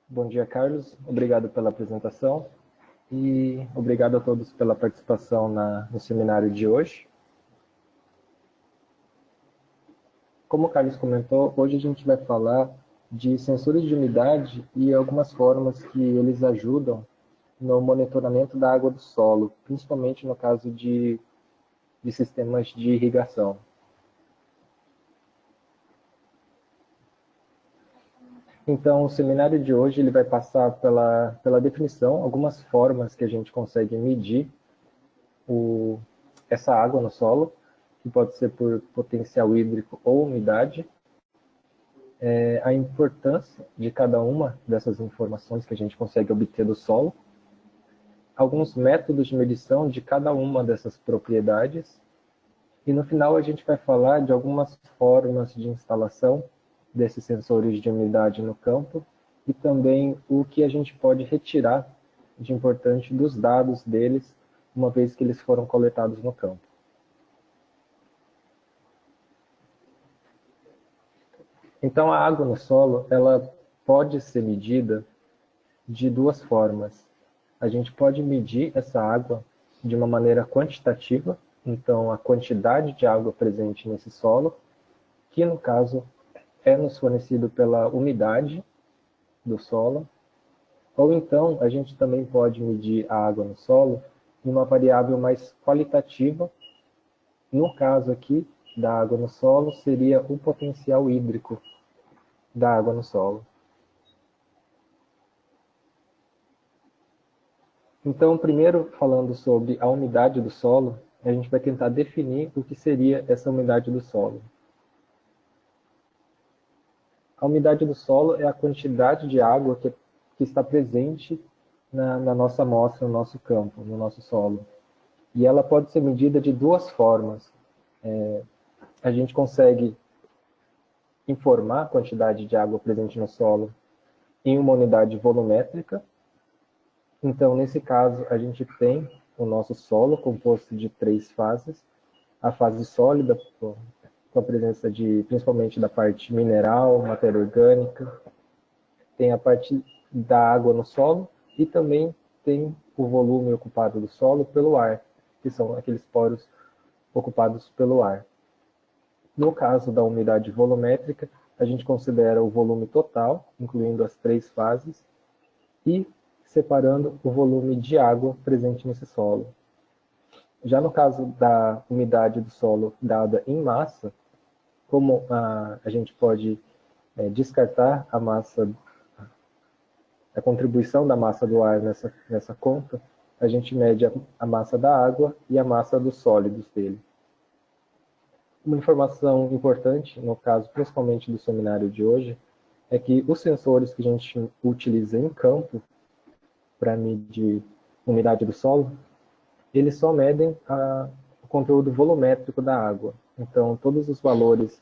Bom dia, Carlos. Obrigado pela apresentação e obrigado a todos pela participação no seminário de hoje. Como o Carlos comentou, hoje a gente vai falar de sensores de umidade e algumas formas que eles ajudam no monitoramento da água do solo, principalmente no caso de sistemas de irrigação. Então, o seminário de hoje ele vai passar pela definição, algumas formas que a gente consegue medir essa água no solo, que pode ser por potencial hídrico ou umidade, a importância de cada uma dessas informações que a gente consegue obter do solo, alguns métodos de medição de cada uma dessas propriedades, e no final a gente vai falar de algumas formas de instalação desses sensores de umidade no campo e também o que a gente pode retirar de importante dos dados deles, uma vez que eles foram coletados no campo. Então, a água no solo, ela pode ser medida de duas formas. A gente pode medir essa água de uma maneira quantitativa, então a quantidade de água presente nesse solo, que no caso é nos fornecido pela umidade do solo, ou então a gente também pode medir a água no solo em uma variável mais qualitativa. No caso aqui da água no solo, seria o potencial hídrico da água no solo. Então, primeiro, falando sobre a umidade do solo, a gente vai tentar definir o que seria essa umidade do solo. A umidade do solo é a quantidade de água que está presente na nossa amostra, no nosso campo, no nosso solo. E ela pode ser medida de duas formas. A gente consegue informar a quantidade de água presente no solo em uma unidade volumétrica. Então, nesse caso, a gente tem o nosso solo composto de três fases. A fase sólida, com a presença principalmente da parte mineral, matéria orgânica. Tem a parte da água no solo e também tem o volume ocupado do solo pelo ar, que são aqueles poros ocupados pelo ar. No caso da umidade volumétrica, a gente considera o volume total, incluindo as três fases, e separando o volume de água presente nesse solo. Já no caso da umidade do solo dada em massa, como a gente pode descartar a contribuição da massa do ar nessa conta, a gente mede a massa da água e a massa dos sólidos dele. Uma informação importante, no caso principalmente do seminário de hoje, é que os sensores que a gente utiliza em campo para medir a umidade do solo, eles só medem o conteúdo volumétrico da água. Então, todos os valores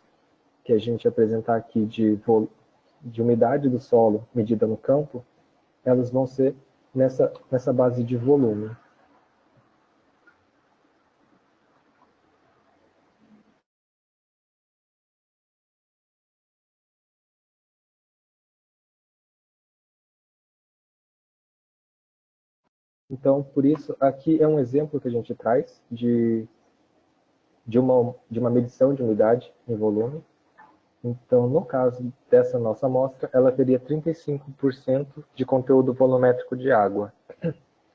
que a gente apresentar aqui de umidade do solo medida no campo, elas vão ser nessa base de volume. Então, por isso, aqui é um exemplo que a gente traz de uma medição de umidade em volume. Então, no caso dessa nossa amostra, ela teria 35% de conteúdo volumétrico de água,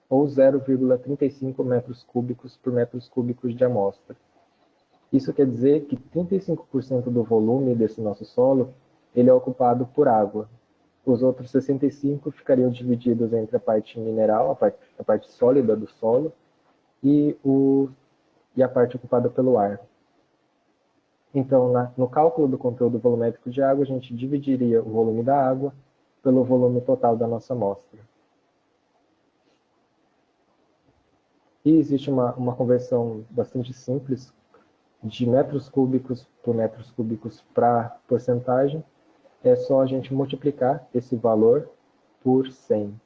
ou 0,35 metros cúbicos por metros cúbicos de amostra. Isso quer dizer que 35% do volume desse nosso solo ele é ocupado por água. Os outros 65% ficariam divididos entre a parte mineral, a parte sólida do solo, e a parte ocupada pelo ar. Então, no cálculo do conteúdo volumétrico de água, a gente dividiria o volume da água pelo volume total da nossa amostra. E existe uma conversão bastante simples de metros cúbicos por metros cúbicos para porcentagem. É só a gente multiplicar esse valor por 100.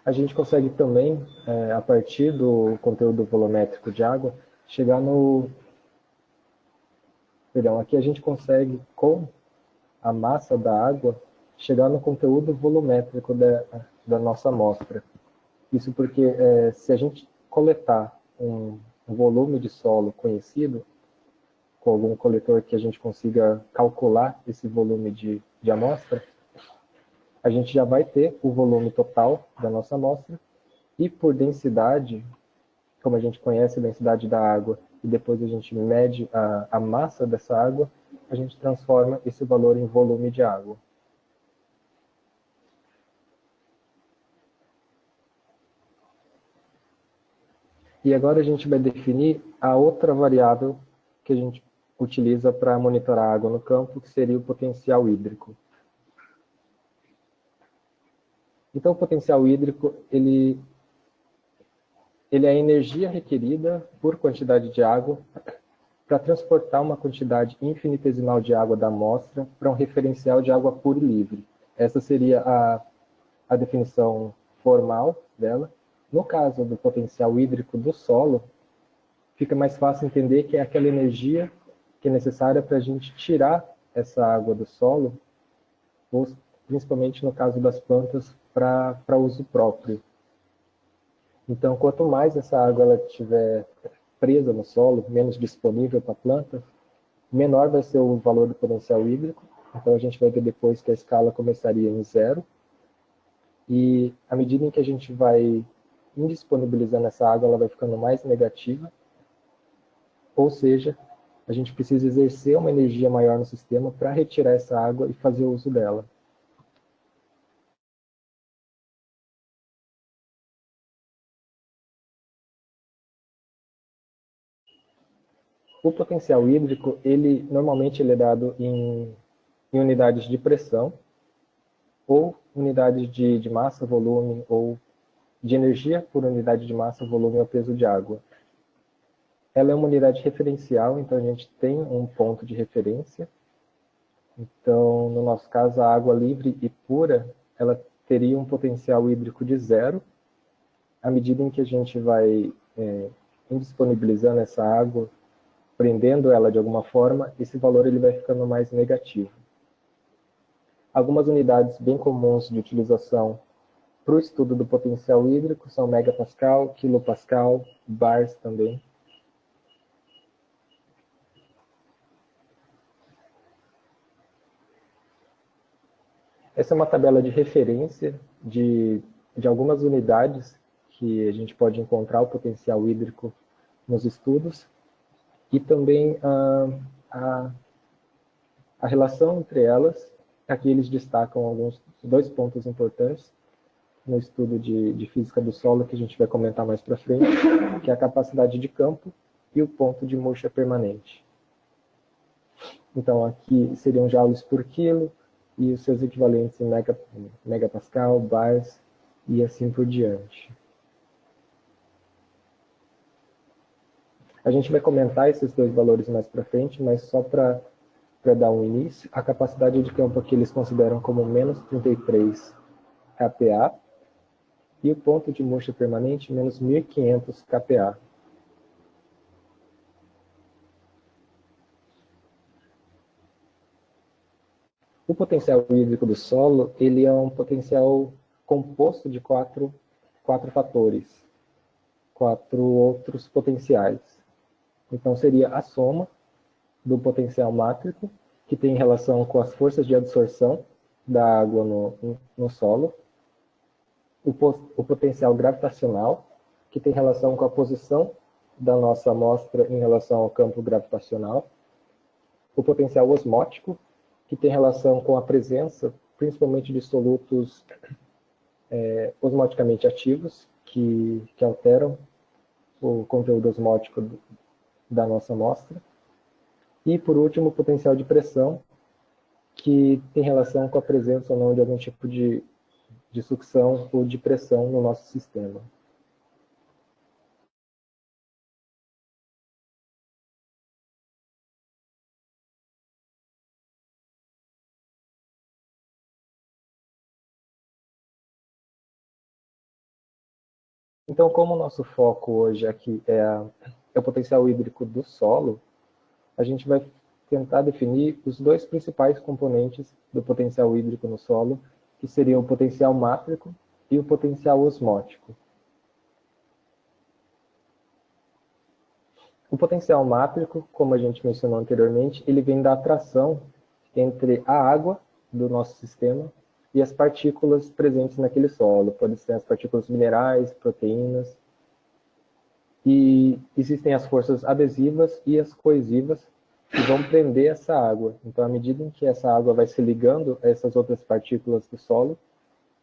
A gente consegue também, a partir do conteúdo volumétrico de água, chegar no... Perdão, aqui a gente consegue, com a massa da água, chegar no conteúdo volumétrico da nossa amostra. Isso porque se a gente coletar um volume de solo conhecido, com algum coletor que a gente consiga calcular esse volume de amostra, a gente já vai ter o volume total da nossa amostra e por densidade, como a gente conhece a densidade da água e depois a gente mede a massa dessa água, a gente transforma esse valor em volume de água. E agora a gente vai definir a outra variável que a gente utiliza para monitorar a água no campo, que seria o potencial hídrico. Então, o potencial hídrico, ele é a energia requerida por quantidade de água para transportar uma quantidade infinitesimal de água da amostra para um referencial de água pura e livre. Essa seria a definição formal dela. No caso do potencial hídrico do solo, fica mais fácil entender que é aquela energia que é necessária para a gente tirar essa água do solo, ou principalmente no caso das plantas, para uso próprio. Então, quanto mais essa água ela estiver presa no solo, menos disponível para a planta, menor vai ser o valor do potencial hídrico. Então, a gente vai ver depois que a escala começaria em zero. E à medida em que a gente vai indisponibilizando essa água, ela vai ficando mais negativa. Ou seja, a gente precisa exercer uma energia maior no sistema para retirar essa água e fazer uso dela. O potencial hídrico, normalmente ele é dado em unidades de pressão, ou unidades de massa, volume, ou de energia por unidade de massa, volume ou peso de água. Ela é uma unidade referencial, então a gente tem um ponto de referência. Então, no nosso caso, a água livre e pura, ela teria um potencial hídrico de zero. À medida em que a gente vai indisponibilizando essa água, prendendo ela de alguma forma, esse valor ele vai ficando mais negativo. Algumas unidades bem comuns de utilização para o estudo do potencial hídrico são megapascal, quilopascal, bars também. Essa é uma tabela de referência de algumas unidades que a gente pode encontrar o potencial hídrico nos estudos e também a relação entre elas. Aqui eles destacam dois pontos importantes no estudo de física do solo, que a gente vai comentar mais para frente, que é a capacidade de campo e o ponto de murcha permanente. Então, aqui seriam joules por quilo e os seus equivalentes em megapascal, bars e assim por diante. A gente vai comentar esses dois valores mais para frente, mas só para dar um início, a capacidade de campo aqui eles consideram como menos 33 kPa e o ponto de murcha permanente menos 1.500 kPa. O potencial hídrico do solo ele é um potencial composto de quatro fatores, quatro outros potenciais. Então, seria a soma do potencial mátrico, que tem relação com as forças de absorção da água no solo, o potencial gravitacional, que tem relação com a posição da nossa amostra em relação ao campo gravitacional, o potencial osmótico, que tem relação com a presença, principalmente de solutos osmoticamente ativos, que alteram o conteúdo osmótico da nossa amostra. E, por último, o potencial de pressão, que tem relação com a presença ou não de algum tipo de sucção ou de pressão no nosso sistema. Então, como o nosso foco hoje aqui é o potencial hídrico do solo, a gente vai tentar definir os dois principais componentes do potencial hídrico no solo, que seriam o potencial mátrico e o potencial osmótico. O potencial mátrico, como a gente mencionou anteriormente, ele vem da atração entre a água do nosso sistema e as partículas presentes naquele solo. Podem ser as partículas minerais, proteínas. E existem as forças adesivas e as coesivas que vão prender essa água. Então, à medida em que essa água vai se ligando a essas outras partículas do solo,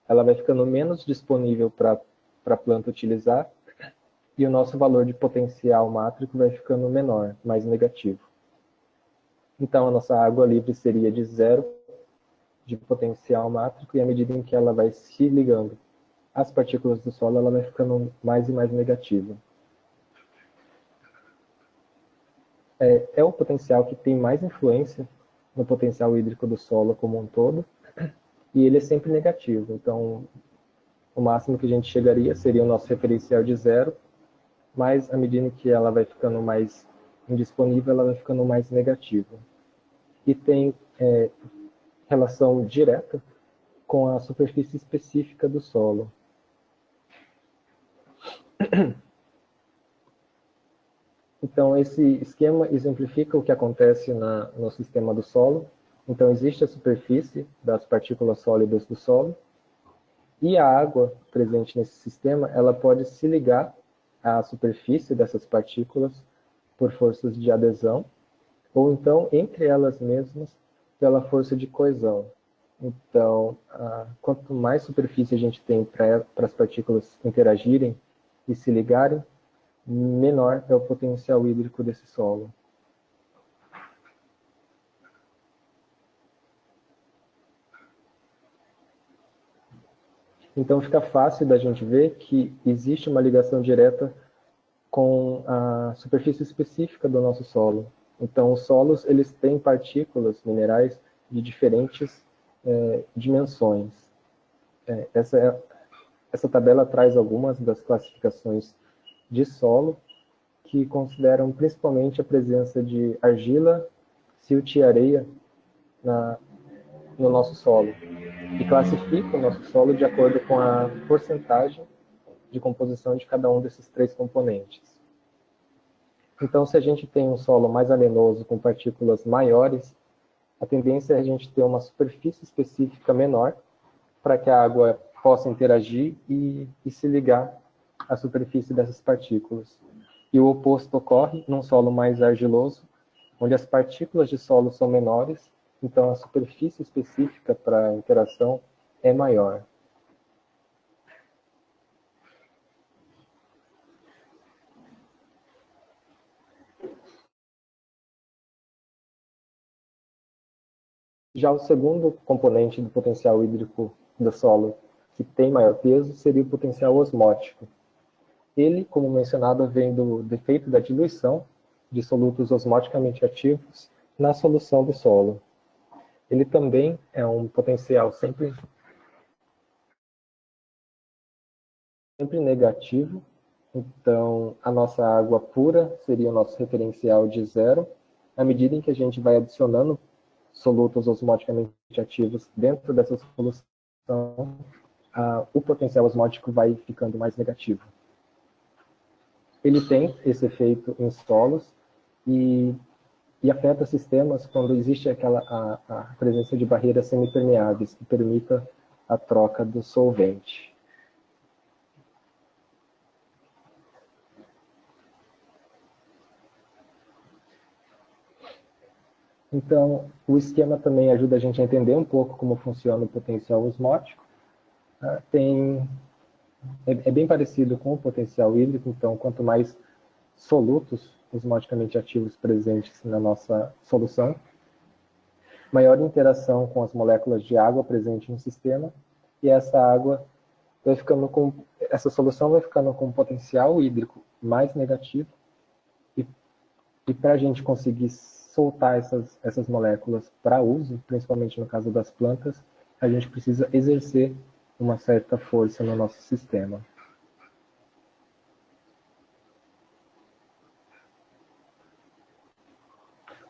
ela vai ficando menos disponível para a planta utilizar e o nosso valor de potencial mátrico vai ficando menor, mais negativo. Então, a nossa água livre seria de zero de potencial mátrico e à medida em que ela vai se ligando às partículas do solo, ela vai ficando mais e mais negativa. É o potencial que tem mais influência no potencial hídrico do solo como um todo, e ele é sempre negativo. Então, o máximo que a gente chegaria seria o nosso referencial de zero, mas à medida que ela vai ficando mais indisponível, ela vai ficando mais negativa. E tem relação direta com a superfície específica do solo. Então, esse esquema exemplifica o que acontece no sistema do solo. Então, existe a superfície das partículas sólidas do solo, e a água presente nesse sistema, ela pode se ligar à superfície dessas partículas por forças de adesão, ou então, entre elas mesmas, pela força de coesão. Então, quanto mais superfície a gente tem para as partículas interagirem e se ligarem, menor é o potencial hídrico desse solo. Então fica fácil da gente ver que existe uma ligação direta com a superfície específica do nosso solo. Então os solos eles têm partículas minerais de diferentes dimensões. Essa tabela traz algumas das classificações de solo que consideram principalmente a presença de argila, silt e areia no nosso solo, e classifica o nosso solo de acordo com a porcentagem de composição de cada um desses três componentes. Então, se a gente tem um solo mais arenoso, com partículas maiores, a tendência é a gente ter uma superfície específica menor, para que a água possa interagir e se ligar à superfície dessas partículas. E o oposto ocorre num solo mais argiloso, onde as partículas de solo são menores, então a superfície específica para a interação é maior. Já o segundo componente do potencial hídrico do solo, que tem maior peso, seria o potencial osmótico. Ele, como mencionado, vem do defeito da diluição de solutos osmoticamente ativos na solução do solo. Ele também é um potencial sempre negativo. Então, a nossa água pura seria o nosso referencial de zero. À medida em que a gente vai adicionando solutos osmoticamente ativos dentro dessa solução, o potencial osmótico vai ficando mais negativo. Ele tem esse efeito em solos e afeta sistemas quando existe a presença de barreiras semipermeáveis que permita a troca do solvente. Então, o esquema também ajuda a gente a entender um pouco como funciona o potencial osmótico. É bem parecido com o potencial hídrico, então quanto mais solutos osmoticamente ativos presentes na nossa solução, maior interação com as moléculas de água presentes no sistema, e essa solução vai ficando com um potencial hídrico mais negativo, e para a gente conseguir soltar essas moléculas para uso, principalmente no caso das plantas, a gente precisa exercer uma certa força no nosso sistema.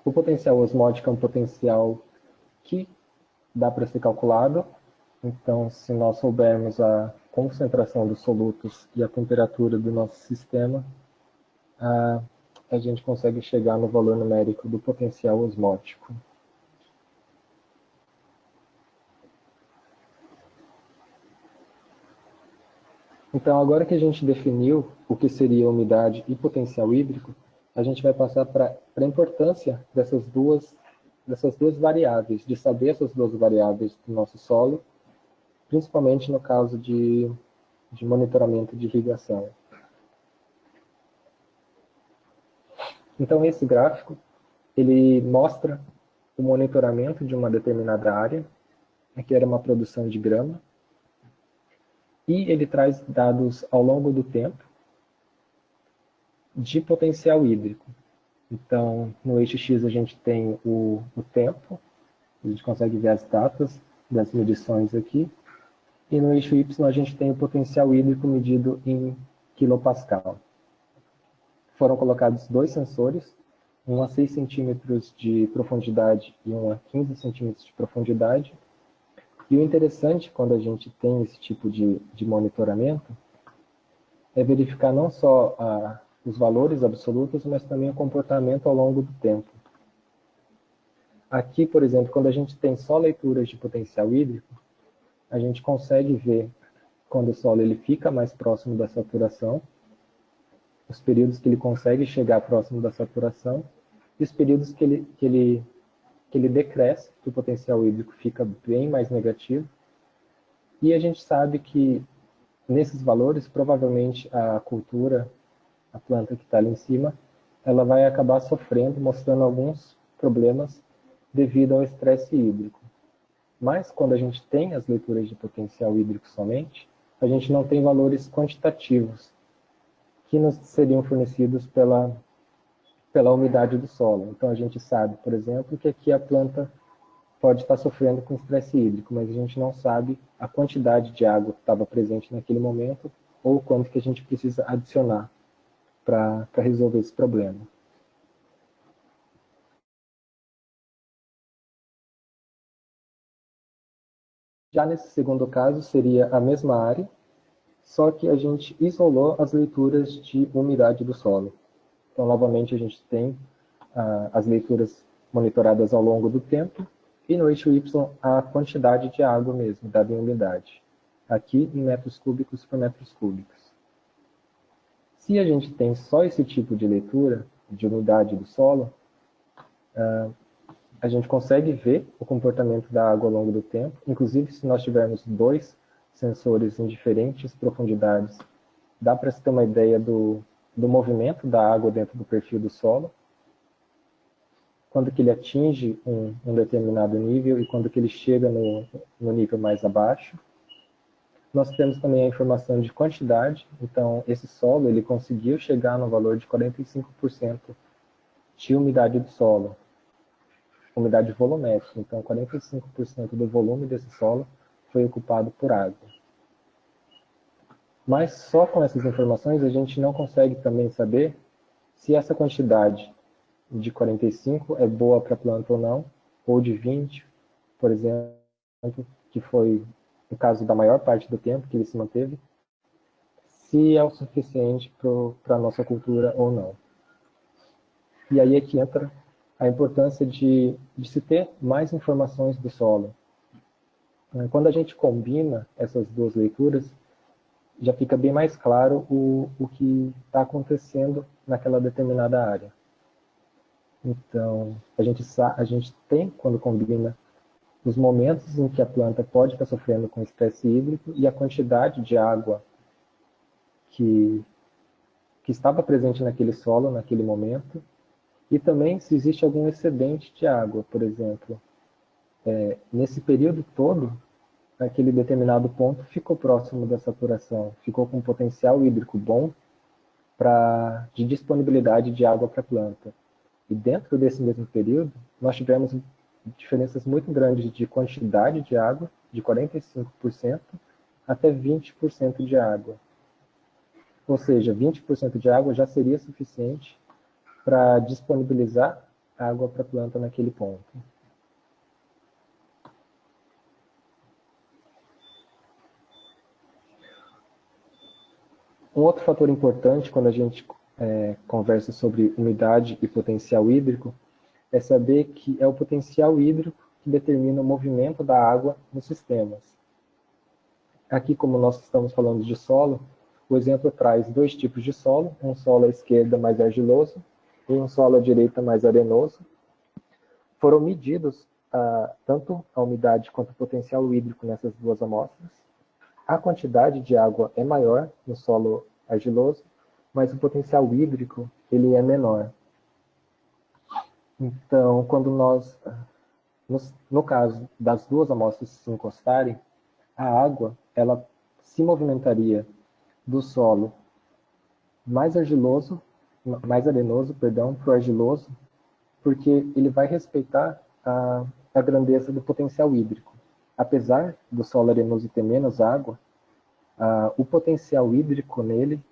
O potencial osmótico é um potencial que dá para ser calculado. Então, se nós soubermos a concentração dos solutos e a temperatura do nosso sistema, a gente consegue chegar no valor numérico do potencial osmótico. Então, agora que a gente definiu o que seria umidade e potencial hídrico, a gente vai passar para a importância dessas duas variáveis, de saber essas duas variáveis do nosso solo, principalmente no caso de monitoramento de irrigação. Então, esse gráfico, ele mostra o monitoramento de uma determinada área. Aqui era uma produção de grama. E ele traz dados ao longo do tempo de potencial hídrico. Então, no eixo X a gente tem o tempo, a gente consegue ver as datas das medições aqui. E no eixo Y a gente tem o potencial hídrico medido em quilopascal. Foram colocados dois sensores, um a 6 centímetros de profundidade e um a 15 centímetros de profundidade. E o interessante quando a gente tem esse tipo de monitoramento é verificar não só os valores absolutos, mas também o comportamento ao longo do tempo. Aqui, por exemplo, quando a gente tem só leituras de potencial hídrico, a gente consegue ver quando o solo ele fica mais próximo da saturação, os períodos que ele consegue chegar próximo da saturação, e os períodos que ele decresce, que o potencial hídrico fica bem mais negativo. E a gente sabe que nesses valores, provavelmente a cultura, a planta que está ali em cima, ela vai acabar sofrendo, mostrando alguns problemas devido ao estresse hídrico. Mas quando a gente tem as leituras de potencial hídrico somente, a gente não tem valores quantitativos que nos seriam fornecidos pela umidade do solo. Então a gente sabe, por exemplo, que aqui a planta pode estar sofrendo com estresse hídrico, mas a gente não sabe a quantidade de água que estava presente naquele momento ou quanto que a gente precisa adicionar para resolver esse problema. Já nesse segundo caso, seria a mesma área, só que a gente isolou as leituras de umidade do solo. Então, novamente, a gente tem as leituras monitoradas ao longo do tempo, e no eixo Y a quantidade de água mesmo, dada em umidade. Aqui em metros cúbicos por metros cúbicos. Se a gente tem só esse tipo de leitura de umidade do solo, a gente consegue ver o comportamento da água ao longo do tempo. Inclusive, se nós tivermos dois sensores em diferentes profundidades, dá para se ter uma ideia do movimento da água dentro do perfil do solo, quando que ele atinge um determinado nível e quando que ele chega no nível mais abaixo. Nós temos também a informação de quantidade. Então, esse solo ele conseguiu chegar no valor de 45% de umidade do solo. Umidade volumétrica. Então, 45% do volume desse solo foi ocupado por água. Mas só com essas informações a gente não consegue também saber se essa quantidade de 45 é boa para a planta ou não, ou de 20, por exemplo, que foi o caso da maior parte do tempo que ele se manteve, se é o suficiente para a nossa cultura ou não. E aí é que entra a importância de se ter mais informações do solo. Quando a gente combina essas duas leituras, já fica bem mais claro o que está acontecendo naquela determinada área. Então, a gente tem, quando combina, os momentos em que a planta pode estar sofrendo com estresse hídrico e a quantidade de água que estava presente naquele solo, naquele momento, e também se existe algum excedente de água, por exemplo. Nesse período todo, aquele determinado ponto ficou próximo da saturação, ficou com um potencial hídrico bom de disponibilidade de água para a planta. E dentro desse mesmo período, nós tivemos diferenças muito grandes de quantidade de água, de 45% até 20% de água. Ou seja, 20% de água já seria suficiente para disponibilizar água para a planta naquele ponto. Um outro fator importante quando a gente conversa sobre umidade e potencial hídrico é saber que é o potencial hídrico que determina o movimento da água nos sistemas. Aqui, como nós estamos falando de solo, o exemplo traz dois tipos de solo, um solo à esquerda mais argiloso e um solo à direita mais arenoso. Foram medidos tanto a umidade quanto o potencial hídrico nessas duas amostras. A quantidade de água é maior no solo argiloso, mas o potencial hídrico ele é menor. Então, quando nós, no caso das duas amostras se encostarem, a água ela se movimentaria do solo mais argiloso, mais arenoso, perdão, para o argiloso, porque ele vai respeitar a grandeza do potencial hídrico. Apesar do solo arenoso ter menos água, o potencial hídrico nele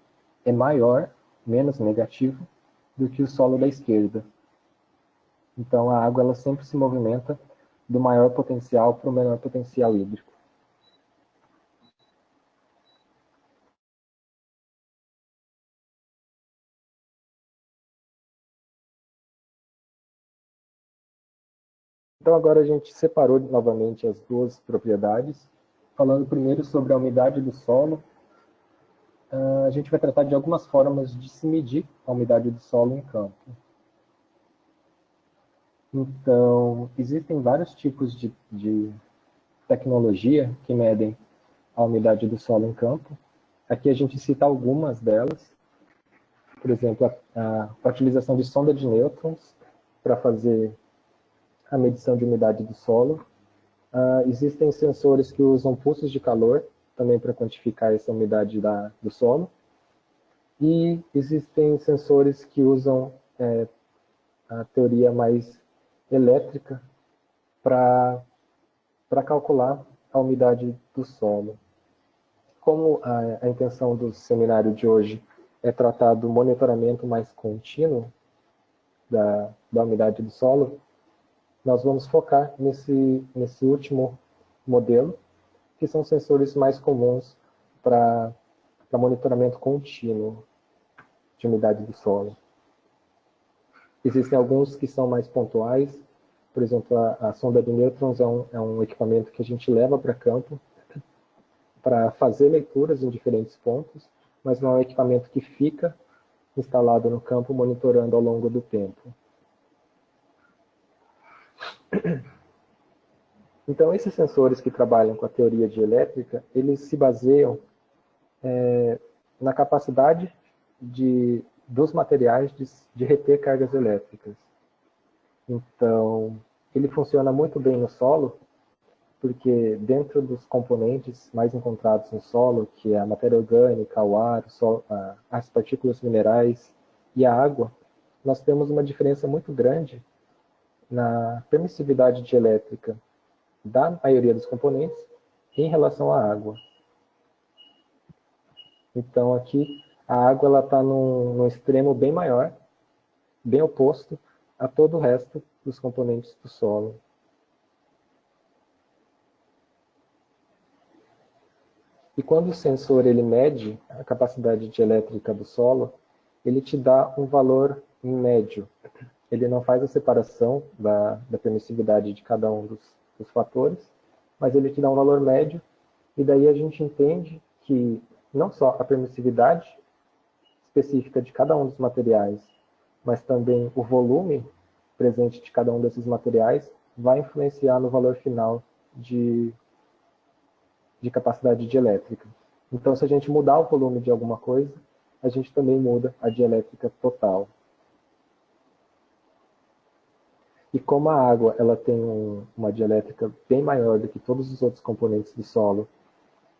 é maior, menos negativo, do que o solo da esquerda. Então a água ela sempre se movimenta do maior potencial para o menor potencial hídrico. Então agora a gente separou novamente as duas propriedades, falando primeiro sobre a umidade do solo. A gente vai tratar de algumas formas de se medir a umidade do solo em campo. Então, existem vários tipos de tecnologia que medem a umidade do solo em campo. Aqui a gente cita algumas delas. Por exemplo, a utilização de sonda de nêutrons para fazer a medição de umidade do solo. Existem sensores que usam pulsos de calor também para quantificar essa umidade do solo. E existem sensores que usam a teoria mais elétrica para calcular a umidade do solo. Como a intenção do seminário de hoje é tratar do monitoramento mais contínuo da umidade do solo, nós vamos focar nesse último modelo, que são sensores mais comuns para monitoramento contínuo de umidade do solo. Existem alguns que são mais pontuais, por exemplo, a sonda de nêutrons é um equipamento que a gente leva para campo para fazer leituras em diferentes pontos, mas não é um equipamento que fica instalado no campo monitorando ao longo do tempo. Então, esses sensores que trabalham com a teoria dielétrica, eles se baseiam na capacidade dos materiais de reter cargas elétricas. Então, ele funciona muito bem no solo, porque dentro dos componentes mais encontrados no solo, que é a matéria orgânica, o ar, as partículas minerais e a água, nós temos uma diferença muito grande na permissividade dielétrica da maioria dos componentes em relação à água. Então aqui a água está num extremo bem maior, bem oposto a todo o resto dos componentes do solo. E quando o sensor ele mede a capacidade dielétrica do solo, ele te dá um valor em médio. Ele não faz a separação da permissividade de cada um dos fatores, mas ele te dá um valor médio, e daí a gente entende que não só a permissividade específica de cada um dos materiais, mas também o volume presente de cada um desses materiais vai influenciar no valor final de capacidade dielétrica. Então, se a gente mudar o volume de alguma coisa, a gente também muda a dielétrica total. E como a água ela tem uma dielétrica bem maior do que todos os outros componentes do solo,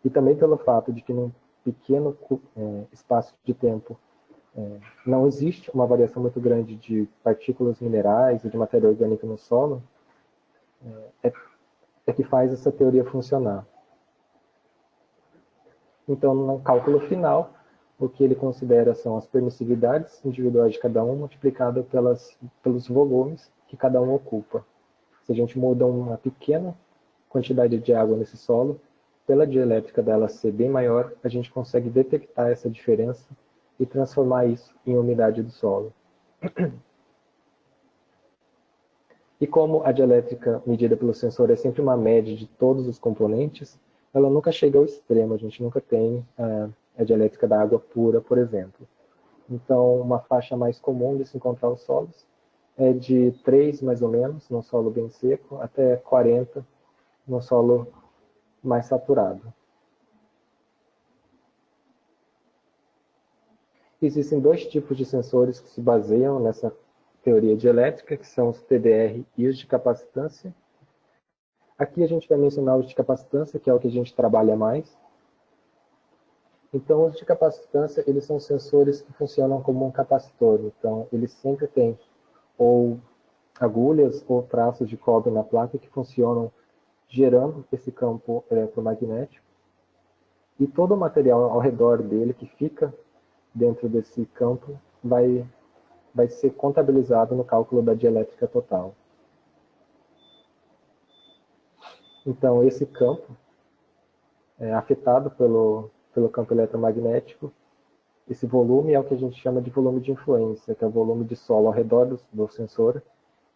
e também pelo fato de que num pequeno espaço de tempo não existe uma variação muito grande de partículas minerais e de matéria orgânica no solo, é que faz essa teoria funcionar. Então, no cálculo final, o que ele considera são as permissividades individuais de cada um multiplicado pelos volumes que cada um ocupa. Se a gente muda uma pequena quantidade de água nesse solo, pela dielétrica dela ser bem maior, a gente consegue detectar essa diferença e transformar isso em umidade do solo. E como a dielétrica medida pelo sensor é sempre uma média de todos os componentes, ela nunca chega ao extremo, a gente nunca tem a dielétrica da água pura, por exemplo. Então, uma faixa mais comum de se encontrar os solos é de 3, mais ou menos, num solo bem seco, até 40 no solo mais saturado. Existem dois tipos de sensores que se baseiam nessa teoria dielétrica, que são os TDR e os de capacitância. Aqui a gente vai mencionar os de capacitância, que é o que a gente trabalha mais. Então, os de capacitância, eles são sensores que funcionam como um capacitor. Então, eles sempre têm ou agulhas ou traços de cobre na placa que funcionam gerando esse campo eletromagnético. E todo o material ao redor dele que fica dentro desse campo vai ser contabilizado no cálculo da dielétrica total. Então, esse campo é afetado pelo campo eletromagnético. Esse volume é o que a gente chama de volume de influência, que é o volume de solo ao redor do sensor,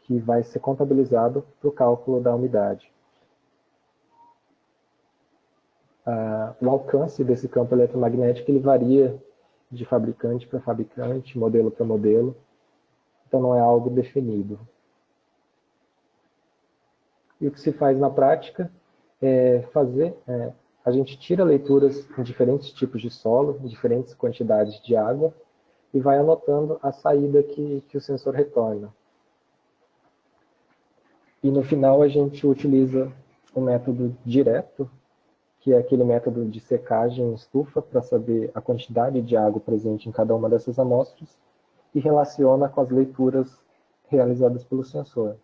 que vai ser contabilizado para o cálculo da umidade. O alcance desse campo eletromagnético ele varia de fabricante para fabricante, modelo para modelo, então não é algo definido. E o que se faz na prática a gente tira leituras em diferentes tipos de solo, em diferentes quantidades de água, e vai anotando a saída que o sensor retorna. E no final a gente utiliza o método direto, que é aquele método de secagem em estufa, para saber a quantidade de água presente em cada uma dessas amostras, e relaciona com as leituras realizadas pelo sensor.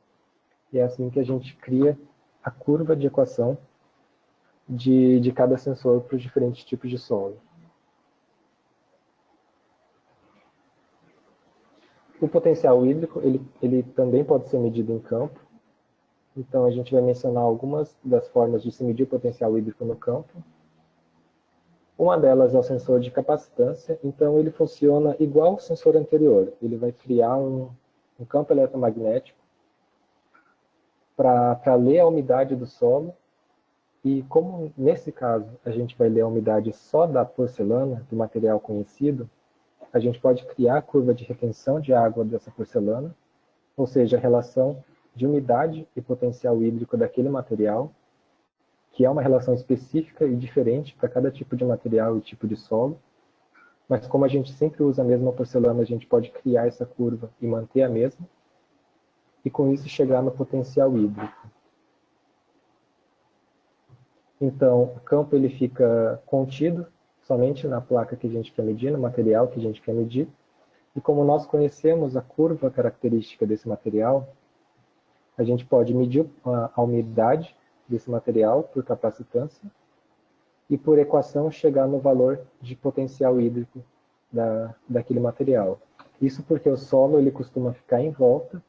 E é assim que a gente cria a curva de equação de cada sensor para os diferentes tipos de solo. O potencial hídrico, ele também pode ser medido em campo. Então, a gente vai mencionar algumas das formas de se medir o potencial hídrico no campo. Uma delas é o sensor de capacitância. Então, ele funciona igual ao sensor anterior. Ele vai criar um campo eletromagnético para ler a umidade do solo. E como, nesse caso, a gente vai ler a umidade só da porcelana, do material conhecido, a gente pode criar a curva de retenção de água dessa porcelana, ou seja, a relação de umidade e potencial hídrico daquele material, que é uma relação específica e diferente para cada tipo de material e tipo de solo. Mas como a gente sempre usa a mesma porcelana, a gente pode criar essa curva e manter a mesma, e com isso chegar no potencial hídrico. Então, o campo ele fica contido somente na placa que a gente quer medir, no material que a gente quer medir. E como nós conhecemos a curva característica desse material, a gente pode medir a umidade desse material por capacitância e por equação chegar no valor de potencial hídrico daquele material. Isso porque o solo ele costuma ficar em volta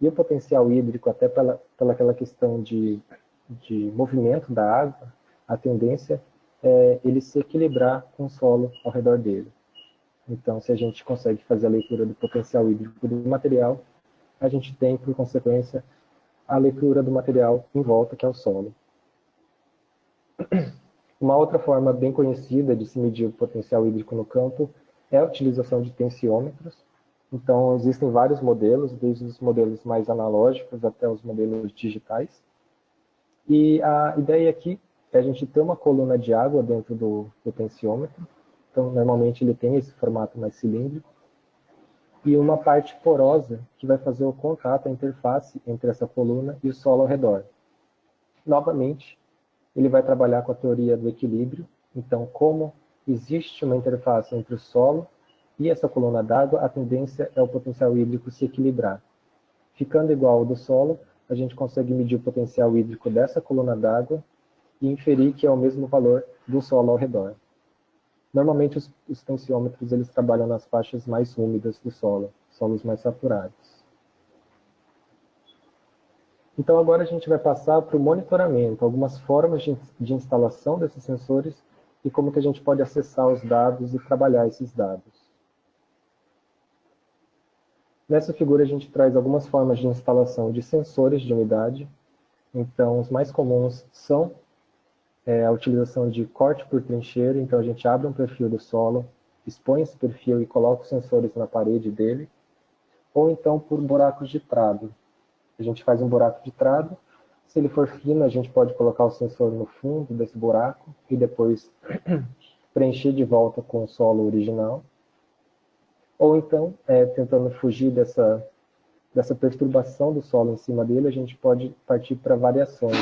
e o potencial hídrico, até pela aquela questão de movimento da água, a tendência é ele se equilibrar com o solo ao redor dele. Então, se a gente consegue fazer a leitura do potencial hídrico do material, a gente tem, por consequência, a leitura do material em volta, que é o solo. Uma outra forma bem conhecida de se medir o potencial hídrico no campo é a utilização de tensiômetros. Então, existem vários modelos, desde os modelos mais analógicos até os modelos digitais. E a ideia aqui é a gente ter uma coluna de água dentro do tensiômetro. Então, normalmente ele tem esse formato mais cilíndrico. E uma parte porosa que vai fazer o contato, a interface entre essa coluna e o solo ao redor. Novamente, ele vai trabalhar com a teoria do equilíbrio. Então, como existe uma interface entre o solo e essa coluna d'água, a tendência é o potencial hídrico se equilibrar. Ficando igual ao do solo, a gente consegue medir o potencial hídrico dessa coluna d'água e inferir que é o mesmo valor do solo ao redor. Normalmente os tensiômetros eles trabalham nas faixas mais úmidas do solo, solos mais saturados. Então agora a gente vai passar para o monitoramento, algumas formas de instalação desses sensores e como que a gente pode acessar os dados e trabalhar esses dados. Nessa figura a gente traz algumas formas de instalação de sensores de umidade. Então os mais comuns são a utilização de corte por trincheira, então a gente abre um perfil do solo, expõe esse perfil e coloca os sensores na parede dele, ou então por buracos de trado. A gente faz um buraco de trado, se ele for fino, a gente pode colocar o sensor no fundo desse buraco e depois preencher de volta com o solo original. Ou então, tentando fugir dessa perturbação do solo em cima dele, a gente pode partir para variações,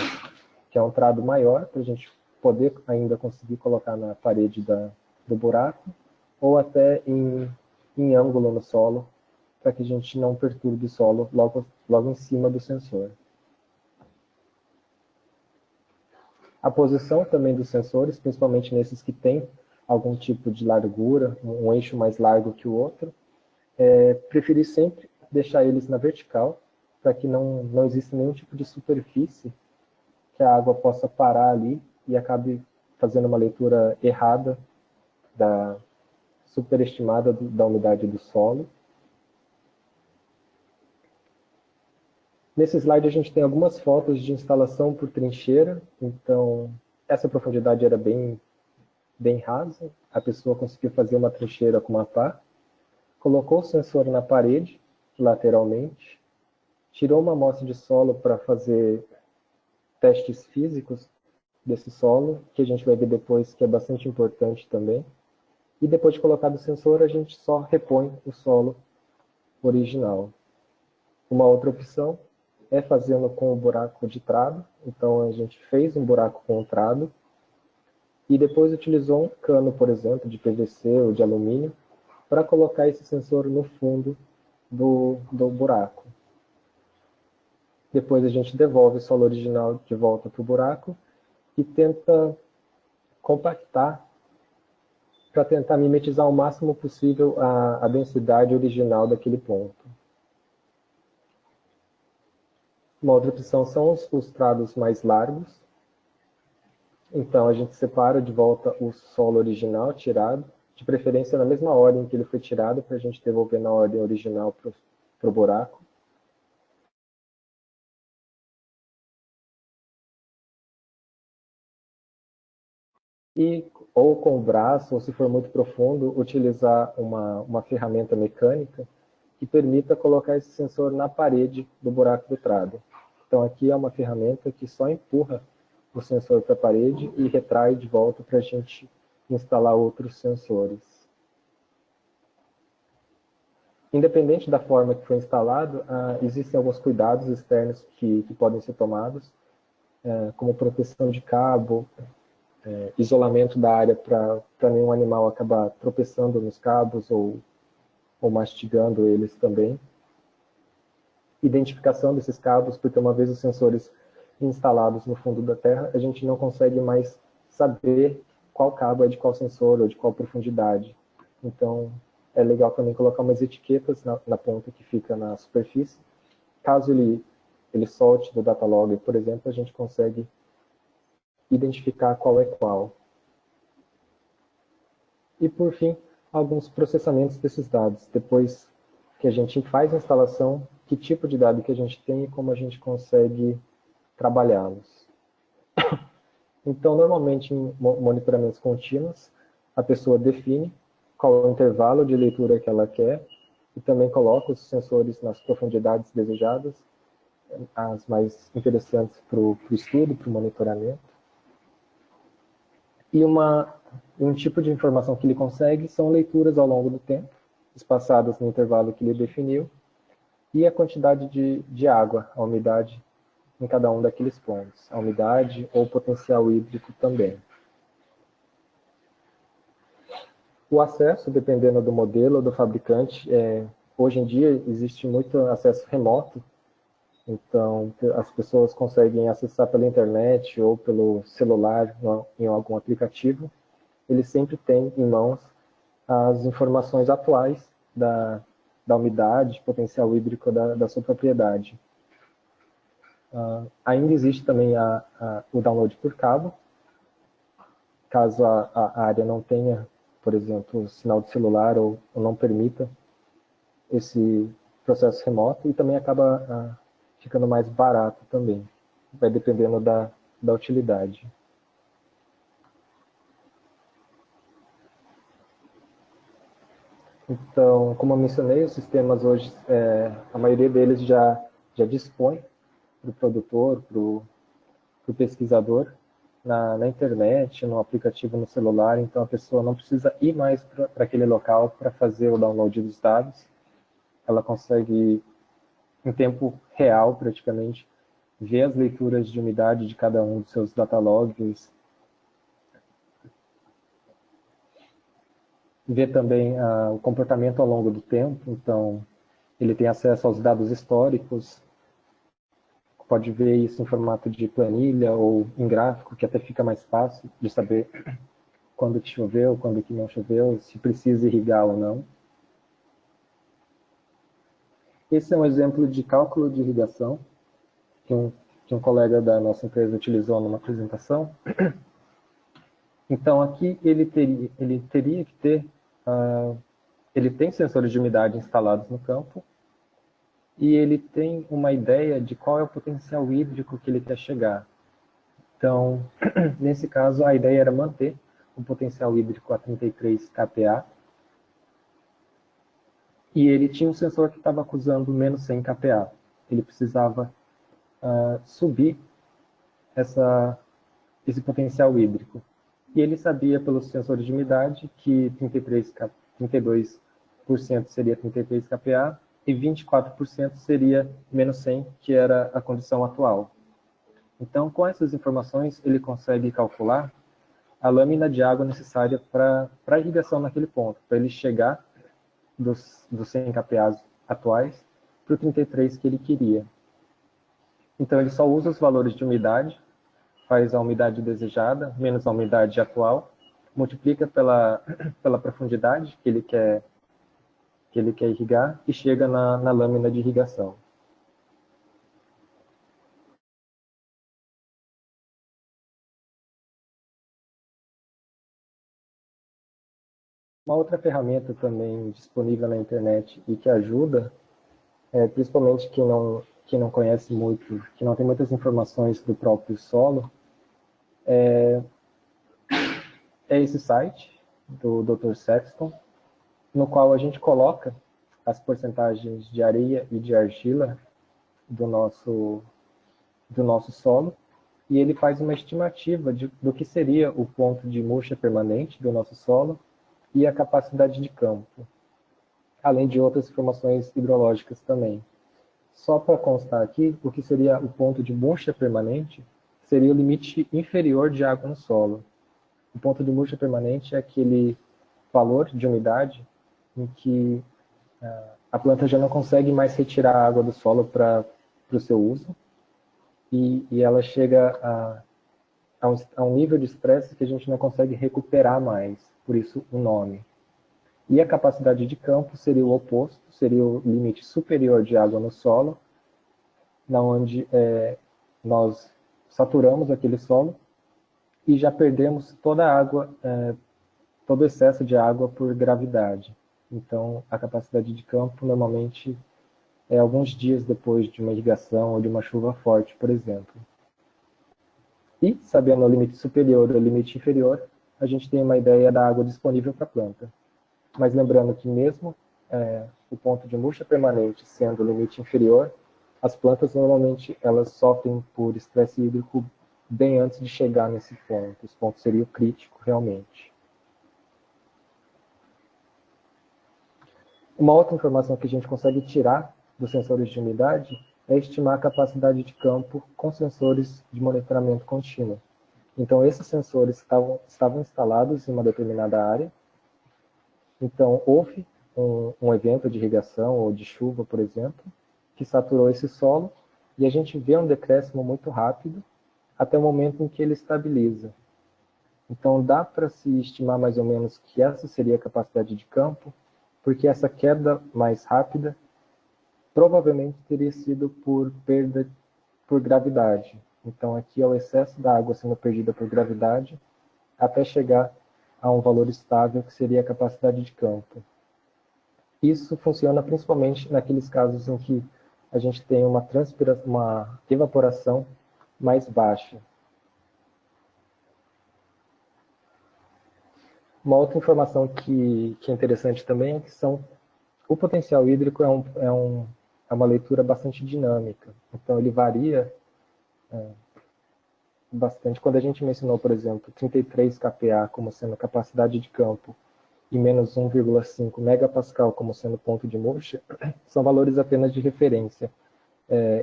que é um trado maior, para a gente poder ainda conseguir colocar na parede do buraco, ou até em ângulo no solo, para que a gente não perturbe o solo logo em cima do sensor. A posição também dos sensores, principalmente nesses que têm algum tipo de largura, um eixo mais largo que o outro, preferir sempre deixar eles na vertical, para que não exista nenhum tipo de superfície que a água possa parar ali e acabe fazendo uma leitura errada, superestimada da umidade do solo. Nesse slide a gente tem algumas fotos de instalação por trincheira, então essa profundidade era bem rasa, a pessoa conseguiu fazer uma trincheira com uma pá, colocou o sensor na parede, lateralmente, tirou uma amostra de solo para fazer testes físicos desse solo, que a gente vai ver depois que é bastante importante também, e depois de colocado o sensor, a gente só repõe o solo original. Uma outra opção é fazendo com o buraco de trado. Então a gente fez um buraco com o trado e depois utilizou um cano, por exemplo, de PVC ou de alumínio para colocar esse sensor no fundo do buraco. Depois a gente devolve o solo original de volta para o buraco e tenta compactar para tentar mimetizar o máximo possível a densidade original daquele ponto. Uma outra opção são os trados mais largos. Então a gente separa de volta o solo original tirado, de preferência na mesma ordem que ele foi tirado, para a gente devolver na ordem original para o buraco. E, ou com o braço, ou se for muito profundo, utilizar uma ferramenta mecânica que permita colocar esse sensor na parede do buraco do trado. Então aqui é uma ferramenta que só empurra o sensor para a parede e retrai de volta para a gente instalar outros sensores. Independente da forma que foi instalado, existem alguns cuidados externos que podem ser tomados, como proteção de cabo, isolamento da área para nenhum animal acabar tropeçando nos cabos ou mastigando eles também. Identificação desses cabos, porque uma vez os sensores instalados no fundo da terra, a gente não consegue mais saber qual cabo é de qual sensor ou de qual profundidade. Então, é legal também colocar umas etiquetas na ponta que fica na superfície. Caso ele solte do datalog, por exemplo, a gente consegue identificar qual é qual. E, por fim, alguns processamentos desses dados. Depois que a gente faz a instalação, que tipo de dado que a gente tem e como a gente consegue trabalhá-los. Então, normalmente, em monitoramentos contínuos, a pessoa define qual é o intervalo de leitura que ela quer e também coloca os sensores nas profundidades desejadas, as mais interessantes para o estudo, para o monitoramento. E um tipo de informação que ele consegue são leituras ao longo do tempo, espaçadas no intervalo que ele definiu, e a quantidade de água, a umidade em cada um daqueles pontos, a umidade ou potencial hídrico também. O acesso, dependendo do modelo ou do fabricante, hoje em dia existe muito acesso remoto, então as pessoas conseguem acessar pela internet ou pelo celular em algum aplicativo, ele sempre tem em mãos as informações atuais da umidade, potencial hídrico da sua propriedade. Ainda existe também o download por cabo, caso a área não tenha, por exemplo, sinal de celular ou não permita esse processo remoto, e também acaba ficando mais barato também. Vai dependendo da utilidade. Então, como eu mencionei, os sistemas hoje, a maioria deles já dispõe para o produtor, para o pesquisador, na internet, no aplicativo no celular, então a pessoa não precisa ir mais para aquele local para fazer o download dos dados. Ela consegue, em tempo real praticamente, ver as leituras de umidade de cada um dos seus datalogs, ver também o comportamento ao longo do tempo, então ele tem acesso aos dados históricos, pode ver isso em formato de planilha ou em gráfico, que até fica mais fácil de saber quando que choveu, quando que não choveu, se precisa irrigar ou não. Esse é um exemplo de cálculo de irrigação que um colega da nossa empresa utilizou numa apresentação. Então aqui ele teria que ter, ele tem sensores de umidade instalados no campo e ele tem uma ideia de qual é o potencial hídrico que ele quer chegar. Então, nesse caso, a ideia era manter o potencial hídrico a 33 kPa, e ele tinha um sensor que estava acusando menos 100 kPa. Ele precisava subir esse potencial hídrico. E ele sabia pelos sensores de umidade que 32% seria 33 kPa e 24% seria menos 100, que era a condição atual. Então, com essas informações, ele consegue calcular a lâmina de água necessária para a irrigação naquele ponto, para ele chegar dos 100 kPa atuais para o 33 que ele queria. Então, ele só usa os valores de umidade, faz a umidade desejada, menos a umidade atual, multiplica pela profundidade que ele quer irrigar e chega na lâmina de irrigação. Uma outra ferramenta também disponível na internet e que ajuda, principalmente quem não conhece muito, que não tem muitas informações do próprio solo, é esse site do Dr. Sexton, no qual a gente coloca as porcentagens de areia e de argila do nosso solo, e ele faz uma estimativa do que seria o ponto de murcha permanente do nosso solo e a capacidade de campo, além de outras informações hidrológicas também. Só para constar aqui, o que seria o ponto de murcha permanente seria o limite inferior de água no solo. O ponto de murcha permanente é aquele valor de umidade em que a planta já não consegue mais retirar a água do solo para o seu uso, e ela chega a um nível de estresse que a gente não consegue recuperar mais, por isso o nome. E a capacidade de campo seria o oposto, seria o limite superior de água no solo, na onde nós saturamos aquele solo e já perdemos toda a água, todo o excesso de água por gravidade. Então, a capacidade de campo normalmente é alguns dias depois de uma irrigação ou de uma chuva forte, por exemplo. E, sabendo o limite superior ou o limite inferior, a gente tem uma ideia da água disponível para a planta. Mas lembrando que mesmo o ponto de murcha permanente sendo o limite inferior, as plantas normalmente elas sofrem por estresse hídrico bem antes de chegar nesse ponto. Esse ponto seria o crítico, realmente. Uma outra informação que a gente consegue tirar dos sensores de umidade é estimar a capacidade de campo com sensores de monitoramento contínuo. Então, esses sensores estavam instalados em uma determinada área. Então, houve um evento de irrigação ou de chuva, por exemplo, que saturou esse solo, e a gente vê um decréscimo muito rápido até o momento em que ele estabiliza. Então, dá para se estimar mais ou menos que essa seria a capacidade de campo, porque essa queda mais rápida provavelmente teria sido por perda por gravidade. Então, aqui é o excesso da água sendo perdida por gravidade até chegar a um valor estável, que seria a capacidade de campo. Isso funciona principalmente naqueles casos em que a gente tem uma evaporação mais baixa. Uma outra informação que é interessante também é que o potencial hídrico é uma leitura bastante dinâmica. Então, ele varia bastante. Quando a gente mencionou, por exemplo, 33 kPa como sendo capacidade de campo e menos 1,5 megapascal como sendo ponto de Murchie, são valores apenas de referência.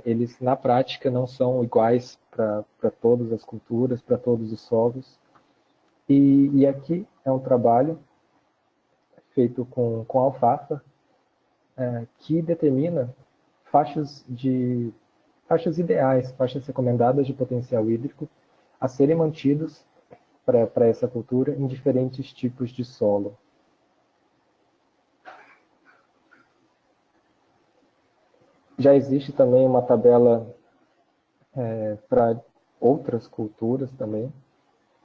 Eles, na prática, não são iguais para todas as culturas, para todos os solos. E aqui é um trabalho feito com alfafa, que determina faixas ideais, faixas recomendadas de potencial hídrico a serem mantidos para essa cultura em diferentes tipos de solo. Já existe também uma tabela para outras culturas também,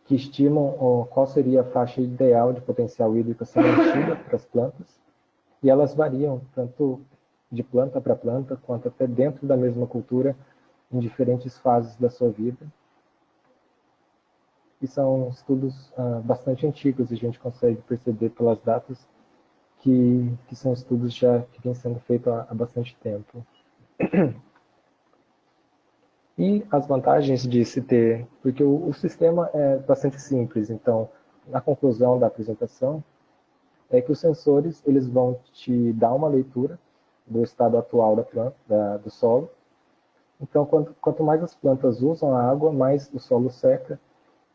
que estimam qual seria a faixa ideal de potencial hídrico a ser mantida para as plantas, e elas variam tanto de planta para planta, quanto até dentro da mesma cultura, em diferentes fases da sua vida. E são estudos bastante antigos, e a gente consegue perceber pelas datas que são estudos já que vêm sendo feitos há bastante tempo. E as vantagens de se ter, porque o sistema é bastante simples, então, na conclusão da apresentação, é que os sensores eles vão te dar uma leitura do estado atual da planta, do solo. Então, quanto mais as plantas usam a água, mais o solo seca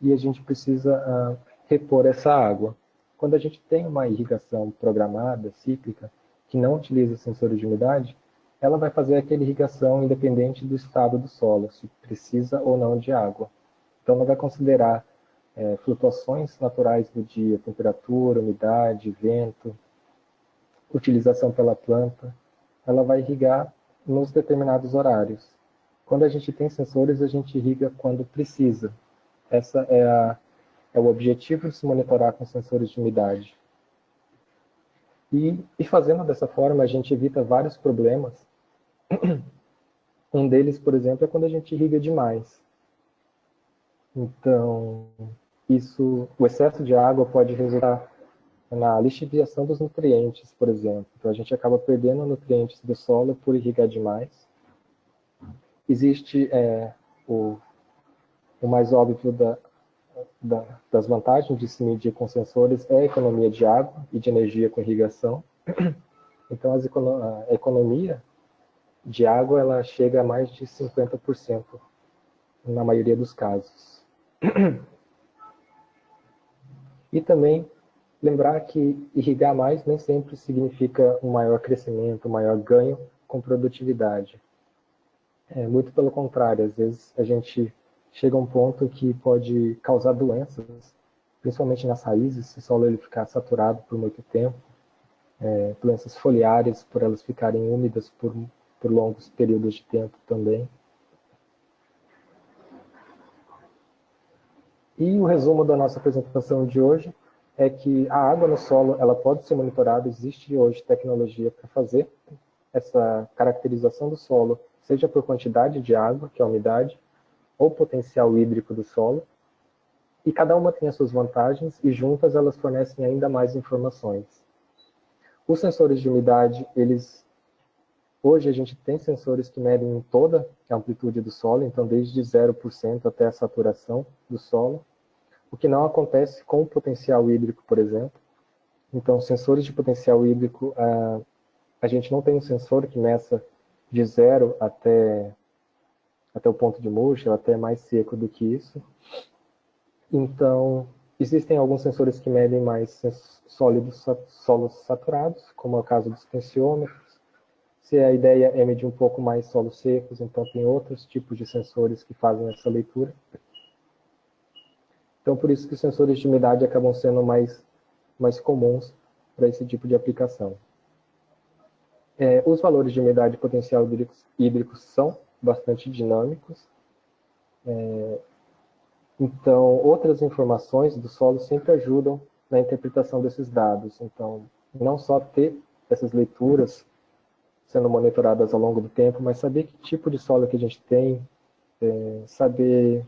e a gente precisa repor essa água. Quando a gente tem uma irrigação programada, cíclica, que não utiliza sensores de umidade, ela vai fazer aquela irrigação independente do estado do solo, se precisa ou não de água. Então, ela vai considerar flutuações naturais do dia, temperatura, umidade, vento, utilização pela planta. Ela vai irrigar nos determinados horários. Quando a gente tem sensores, a gente irriga quando precisa. Essa é o objetivo de se monitorar com sensores de umidade. E fazendo dessa forma, a gente evita vários problemas. Um deles, por exemplo, é quando a gente irriga demais. Então, o excesso de água pode resultar na lixiviação dos nutrientes, por exemplo. Então, a gente acaba perdendo nutrientes do solo por irrigar demais. Existe o mais óbvio das vantagens de se medir com sensores é a economia de água e de energia com irrigação. Então, a economia de água ela chega a mais de 50% na maioria dos casos. E também lembrar que irrigar mais nem sempre significa um maior crescimento, um maior ganho com produtividade. Muito pelo contrário, às vezes a gente chega a um ponto que pode causar doenças, principalmente nas raízes, se o solo ele ficar saturado por muito tempo, doenças foliares, por elas ficarem úmidas por longos períodos de tempo também. E o resumo da nossa apresentação de hoje é que a água no solo ela pode ser monitorada, existe hoje tecnologia para fazer essa caracterização do solo, seja por quantidade de água, que é a umidade, ou potencial hídrico do solo, e cada uma tem as suas vantagens e juntas elas fornecem ainda mais informações. Os sensores de umidade, hoje a gente tem sensores que medem toda a amplitude do solo, então desde 0% até a saturação do solo, o que não acontece com o potencial hídrico, por exemplo. Então, sensores de potencial hídrico, a gente não tem um sensor que meça de 0 até o ponto de Murchie, ou até mais seco do que isso. Então, existem alguns sensores que medem mais solos saturados, como é o caso dos tensiômetros. Se a ideia é medir um pouco mais solos secos, então tem outros tipos de sensores que fazem essa leitura. Então, por isso que os sensores de umidade acabam sendo mais comuns para esse tipo de aplicação. Os valores de umidade e potencial hídrico são bastante dinâmicos. Então, outras informações do solo sempre ajudam na interpretação desses dados. Então, não só ter essas leituras sendo monitoradas ao longo do tempo, mas saber que tipo de solo que a gente tem, saber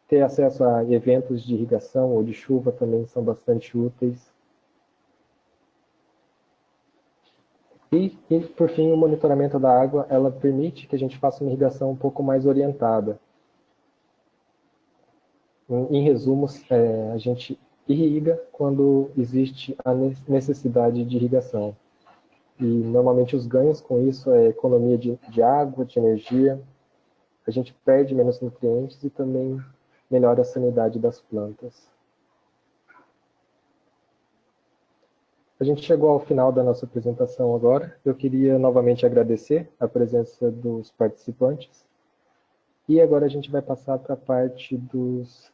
ter acesso a eventos de irrigação ou de chuva também são bastante úteis. E, por fim, o monitoramento da água, ela permite que a gente faça uma irrigação um pouco mais orientada. Em resumo, a gente irriga quando existe a necessidade de irrigação. E, normalmente, os ganhos com isso é economia de água, de energia, a gente perde menos nutrientes e também melhora a sanidade das plantas. A gente chegou ao final da nossa apresentação agora. Eu queria novamente agradecer a presença dos participantes. E agora a gente vai passar para a parte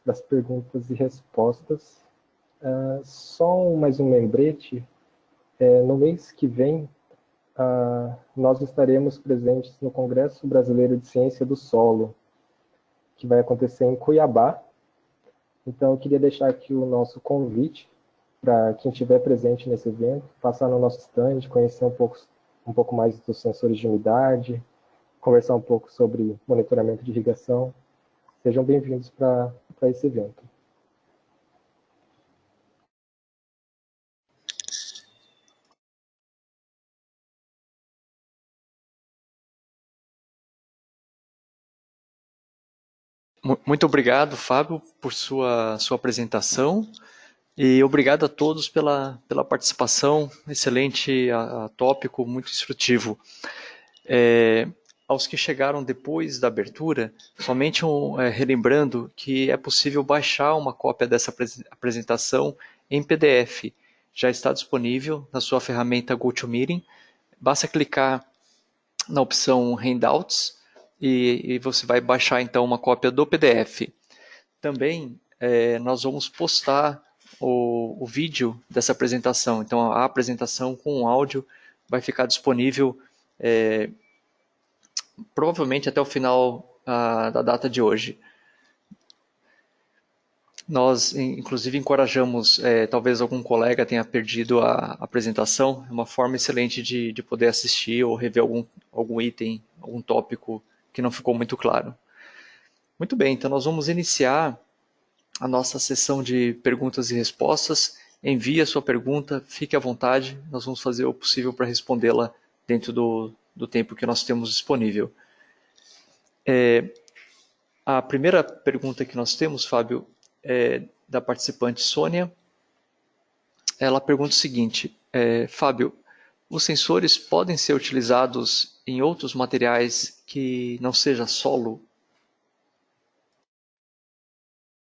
das perguntas e respostas. Só mais um lembrete. No mês que vem, nós estaremos presentes no Congresso Brasileiro de Ciência do Solo, que vai acontecer em Cuiabá. Então, eu queria deixar aqui o nosso convite para quem estiver presente nesse evento, passar no nosso stand, conhecer um pouco mais dos sensores de umidade, conversar um pouco sobre monitoramento de irrigação. Sejam bem-vindos para esse evento. Muito obrigado, Fábio, por sua apresentação e obrigado a todos pela participação. Excelente tópico, muito instrutivo. Aos que chegaram depois da abertura, somente relembrando que é possível baixar uma cópia dessa apresentação em PDF. Já está disponível na sua ferramenta GoToMeeting. Basta clicar na opção Handouts e você vai baixar então uma cópia do PDF. Também nós vamos postar o vídeo dessa apresentação. Então a apresentação com o áudio vai ficar disponível provavelmente até o final da data de hoje. Nós, inclusive, encorajamos, talvez algum colega tenha perdido a apresentação, é uma forma excelente de poder assistir ou rever algum item, algum tópico que não ficou muito claro. Muito bem, então nós vamos iniciar a nossa sessão de perguntas e respostas. Envie a sua pergunta, fique à vontade, nós vamos fazer o possível para respondê-la dentro do tempo que nós temos disponível. A primeira pergunta que nós temos, Fábio, é da participante Sônia. Ela pergunta o seguinte: Fábio, os sensores podem ser utilizados em outros materiais que não seja solo